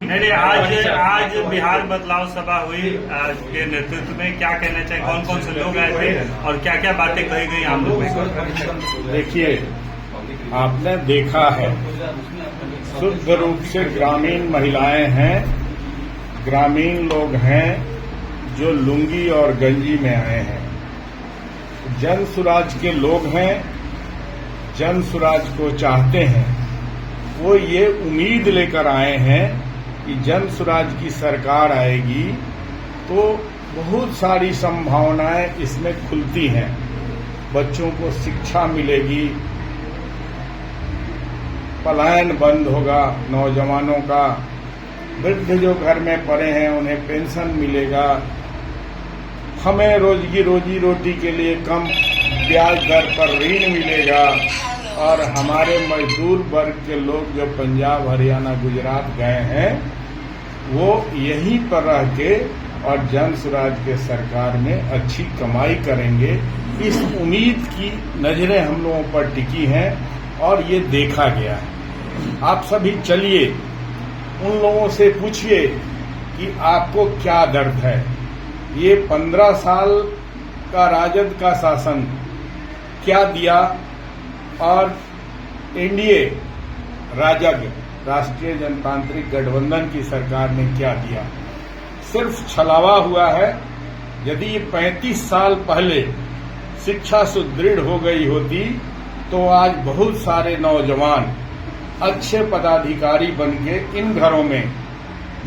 नहीं, आज बिहार बदलाव सभा हुई के नेतृत्व में, क्या कहना चाहिए, कौन कौन से लोग आए थे और क्या क्या बातें कही गई आम लोगों को? देखिए, आपने देखा है शुद्ध रूप से ग्रामीण महिलाएं हैं, ग्रामीण लोग हैं जो लुंगी और गंजी में आए हैं। जन सुराज के लोग हैं, जन सुराज को चाहते हैं। वो ये उम्मीद लेकर आए हैं कि जन सुराज की सरकार आएगी तो बहुत सारी संभावनाएं इसमें खुलती हैं। बच्चों को शिक्षा मिलेगी, पलायन बंद होगा नौजवानों का, वृद्ध जो घर में पड़े हैं उन्हें पेंशन मिलेगा, हमें रोजी रोटी के लिए कम ब्याज दर पर ऋण मिलेगा और हमारे मजदूर वर्ग के लोग जो पंजाब, हरियाणा, गुजरात गए हैं वो यहीं पर रह के और जन सुराज के सरकार में अच्छी कमाई करेंगे। इस उम्मीद की नजरें हम लोगों पर टिकी हैं और ये देखा गया है। आप सभी चलिए उन लोगों से पूछिए कि आपको क्या दर्द है। ये 15 साल का राजद का शासन क्या दिया और एनडीए राजग, राष्ट्रीय जनतांत्रिक गठबंधन की सरकार ने क्या दिया? सिर्फ छलावा हुआ है। यदि 35 साल पहले शिक्षा सुदृढ़ हो गई होती तो आज बहुत सारे नौजवान अच्छे पदाधिकारी बनके इन घरों में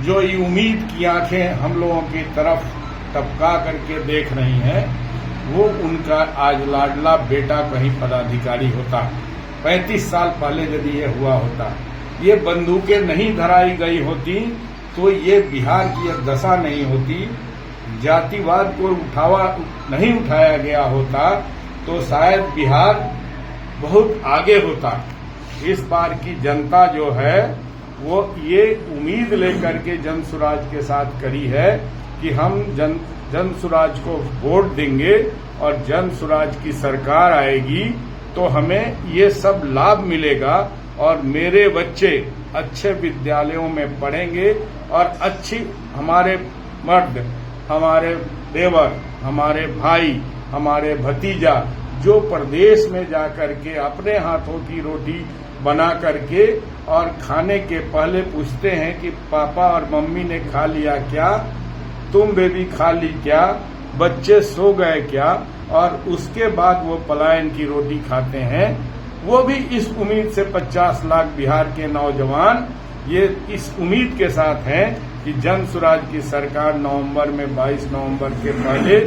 जो ये उम्मीद की आंखें हम लोगों की तरफ टपका करके देख रही हैं, वो उनका आज लाडला बेटा कहीं पदाधिकारी होता। 35 साल पहले यदि ये हुआ होता, ये बंदूकें नहीं धराई गई होती तो ये बिहार की एक दशा नहीं होती, जातिवाद को नहीं उठाया गया होता तो शायद बिहार बहुत आगे होता। इस बार की जनता जो है वो ये उम्मीद लेकर के जन सुराज के साथ करी है कि हम जन सुराज को वोट देंगे और जन सुराज की सरकार आएगी तो हमें ये सब लाभ मिलेगा और मेरे बच्चे अच्छे विद्यालयों में पढ़ेंगे और अच्छी हमारे मर्द, हमारे देवर, हमारे भाई, हमारे भतीजा जो प्रदेश में जाकर के अपने हाथों की रोटी बना करके और खाने के पहले पूछते हैं कि पापा और मम्मी ने खा लिया क्या, तुम बेबी खा ली क्या, बच्चे सो गए क्या, और उसके बाद वो पलायन की रोटी खाते हैं। वो भी इस उम्मीद से 50 लाख बिहार के नौजवान ये इस उम्मीद के साथ हैं कि जन सुराज की सरकार नवंबर में 22 नवंबर के पहले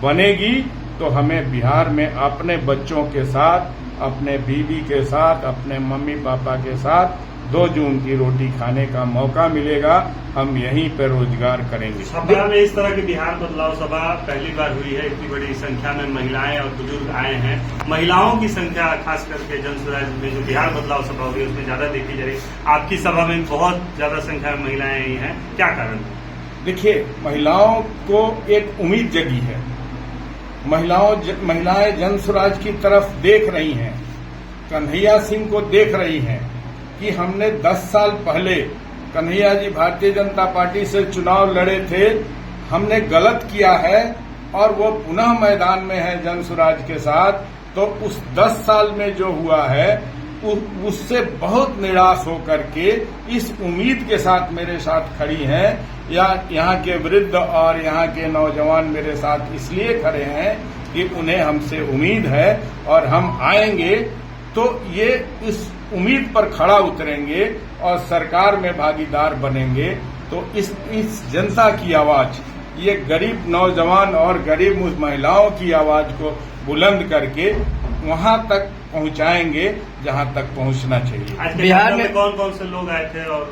बनेगी तो हमें बिहार में अपने बच्चों के साथ, अपने बीवी के साथ, अपने मम्मी पापा के साथ 2 जून की रोटी खाने का मौका मिलेगा। हम यहीं पर रोजगार करेंगे। सभा में इस तरह की बिहार बदलाव सभा पहली बार हुई है। इतनी बड़ी संख्या में महिलाएं और बुजुर्ग आए हैं। महिलाओं की संख्या खास करके जन सुराज में जो बिहार बदलाव सभा हुई है उसमें ज्यादा देखी जा रही। आपकी सभा में बहुत ज्यादा संख्या में महिलाएं आई हैं, क्या कारण है? देखिए, महिलाओं को एक उम्मीद जगी है। महिलाएं जन सुराज की तरफ देख रही हैं, कन्हैया सिंह को देख रही हैं कि हमने 10 साल पहले कन्हैया जी भारतीय जनता पार्टी से चुनाव लड़े थे, हमने गलत किया है और वो पुनः मैदान में है जन सुराज के साथ। तो उस 10 साल में जो हुआ है उससे बहुत निराश होकर के इस उम्मीद के साथ मेरे साथ खड़ी हैं, या यहाँ के वृद्ध और यहाँ के नौजवान मेरे साथ इसलिए खड़े हैं कि उन्हें हमसे उम्मीद है और हम आएंगे तो ये इस उम्मीद पर खड़ा उतरेंगे और सरकार में भागीदार बनेंगे। तो इस जनता की आवाज, ये गरीब नौजवान और गरीब महिलाओं की आवाज को बुलंद करके वहां तक पहुंचाएंगे जहां तक पहुंचना चाहिए। आज बिहार में कौन कौन से लोग आए थे और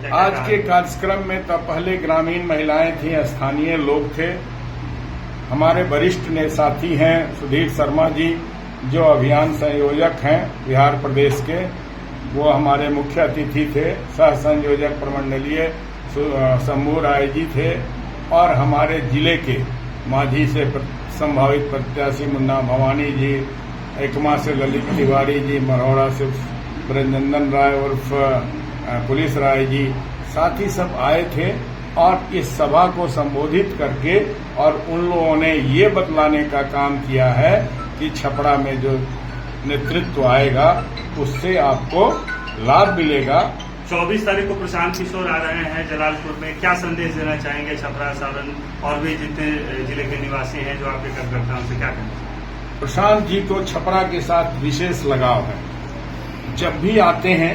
क्या आज के कार्यक्रम में तो पहले ग्रामीण महिलाएं थी, स्थानीय लोग थे, हमारे वरिष्ठ ने साथी हैं सुधीर शर्मा जी जो अभियान संयोजक हैं बिहार प्रदेश के, वो हमारे मुख्य अतिथि थे। सह संयोजक प्रमंडलीय शंभू राय जी थे और हमारे जिले के माझी से संभावित प्रत्याशी मुन्ना भवानी जी, एकमा से ललित तिवारी जी, मरौड़ा से ब्रजनंदन राय उर्फ पुलिस राय जी, साथ ही सब आए थे और इस सभा को संबोधित करके और उन लोगों ने ये बतलाने का काम किया है कि छपरा में जो नेतृत्व आएगा उससे आपको लाभ मिलेगा। 24 तारीख को प्रशांत किशोर आ रहे हैं जलालपुर में, क्या संदेश देना चाहेंगे छपरा, सारण और भी जितने जिले के निवासी हैं जो आपके कार्यकर्ता उनसे क्या कहना? प्रशांत जी को छपरा के साथ विशेष लगाव है। जब भी आते हैं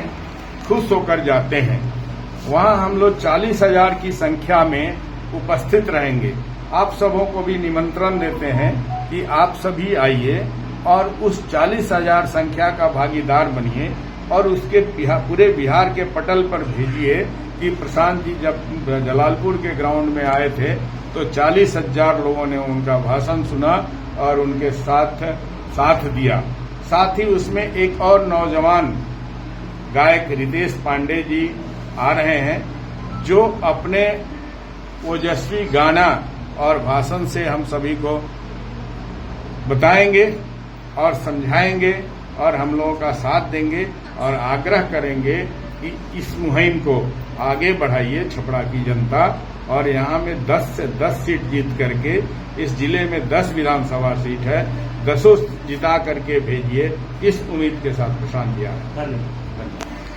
खुश होकर जाते हैं। वहां हम लोग 40,000 की संख्या में उपस्थित रहेंगे। आप सबों को भी निमंत्रण देते हैं कि आप सभी आइए और उस 40,000 संख्या का भागीदार बनिए और उसके पूरे बिहार के पटल पर भेजिए कि प्रशांत जी जब जलालपुर के ग्राउंड में आए थे तो 40,000 लोगों ने उनका भाषण सुना और उनके साथ दिया। साथ ही उसमें एक और नौजवान गायक रितेश पांडे जी आ रहे हैं जो अपने ओजस्वी गाना और भाषण से हम सभी को बताएंगे और समझाएंगे और हम लोगों का साथ देंगे और आग्रह करेंगे कि इस मुहिम को आगे बढ़ाइए छपरा की जनता और यहाँ में 10 से 10 सीट जीत करके, इस जिले में 10 विधानसभा सीट है, 10 जिता करके भेजिए। इस उम्मीद के साथ प्रशांत जी आ रहे हैं। धन्यवाद।